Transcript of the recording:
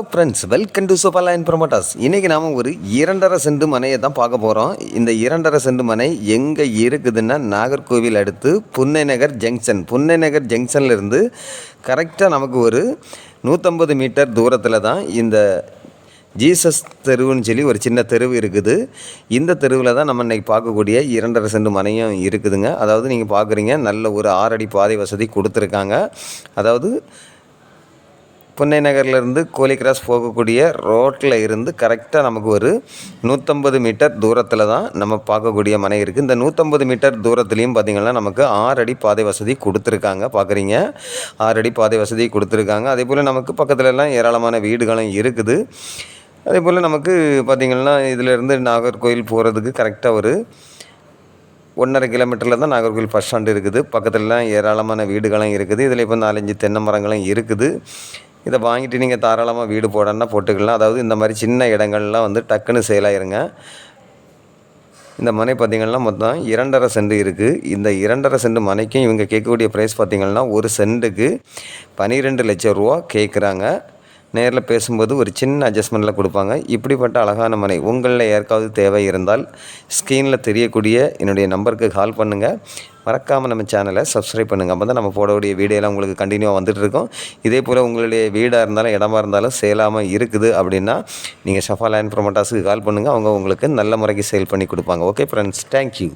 Friends, welcome to super line promoters. இன்றைக்கி நாம் ஒரு 2.5 சென்ட் மனையை தான் பார்க்க போகிறோம். இந்த 2.5 சென்ட் மனை எங்கே இருக்குதுன்னா, நாகர்கோவில் அடுத்து புன்னை நகர் ஜங்ஷன். புன்னை நகர் ஜங்ஷன்லேருந்து கரெக்டாக நமக்கு ஒரு 150 மீட்டர் தூரத்தில் தான் இந்த ஜீசஸ் தெருவுன்னு சொல்லி ஒரு சின்ன தெருவு இருக்குது. இந்த தெருவில் தான் நம்ம இன்றைக்கி பார்க்கக்கூடிய 2.5 சென்ட் மனையும் இருக்குதுங்க. அதாவது நீங்கள் பார்க்குறீங்க, நல்ல ஒரு 6 அடி பாதை வசதி கொடுத்துருக்காங்க. அதாவது புன்னை நகர்லேருந்து கோலி கிராஸ் போகக்கூடிய ரோட்டில் இருந்து கரெக்டாக நமக்கு ஒரு 150 மீட்டர் தூரத்தில் தான் நம்ம பார்க்கக்கூடிய மனை இருக்குது. இந்த 150 மீட்டர் தூரத்துலேயும் பார்த்திங்கன்னா நமக்கு 6 அடி பாதை வசதி கொடுத்துருக்காங்க. பார்க்குறீங்க, 6 அடி பாதை வசதி கொடுத்துருக்காங்க. அதே போல் நமக்கு பக்கத்துலலாம் ஏராளமான வீடுகளும் இருக்குது. அதே போல் நமக்கு பார்த்திங்கன்னா இதிலேருந்து நாகர்கோவில் போகிறதுக்கு கரெக்டாக ஒரு 1.5 கிலோமீட்டரில் தான் நாகர்கோவில் பஸ் ஸ்டாண்டு இருக்குது. பக்கத்துலலாம் ஏராளமான வீடுகளும் இருக்குது. இதில் இப்போ 4-5 தென்னை மரங்களும் இருக்குது. இதை வாங்கிட்டு நீங்கள் தாராளமாக வீடு போடணுன்னா போட்டுக்கலாம். அதாவது இந்த மாதிரி சின்ன இடங்கள்லாம் வந்து டக்குன்னு சேலாயிருங்க. இந்த மனை பார்த்திங்கன்னா மொத்தம் 2.5 சென்ட் இருக்குது. இந்த 2.5 சென்ட் மனைக்கும் இவங்க கேட்கக்கூடிய ப்ரைஸ் பார்த்திங்கன்னா ஒரு சென்ட்டுக்கு 12 லட்சம் ரூபா கேட்குறாங்க. நேரில் பேசும்போது ஒரு சின்ன அட்ஜஸ்ட்மெண்ட்டில் கொடுப்பாங்க. இப்படிப்பட்ட அழகான மனை உங்களில் யாருக்காவது தேவை இருந்தால் ஸ்க்ரீனில் தெரியக்கூடிய என்னுடைய நம்பருக்கு கால் பண்ணுங்கள். மறக்காமல் நம்ம சேனலை சப்ஸ்கிரைப் பண்ணுங்கள். அப்போ தான் நம்ம போடக்கூடிய வீடியோலாம் உங்களுக்கு கண்டினியூவாக வந்துட்டு இருக்கோம். இதே போல் உங்களுடைய வீடாக இருந்தாலும் இடமா இருந்தாலும் சேலாமல் இருக்குது அப்படின்னா நீங்கள் ஷஃபா லேண்ட் ப்ரொமோட்டர்ஸுக்கு கால் பண்ணுங்கள். அவங்க உங்களுக்கு நல்ல முறைக்கு சேல் பண்ணி கொடுப்பாங்க. Okay friends, thank you.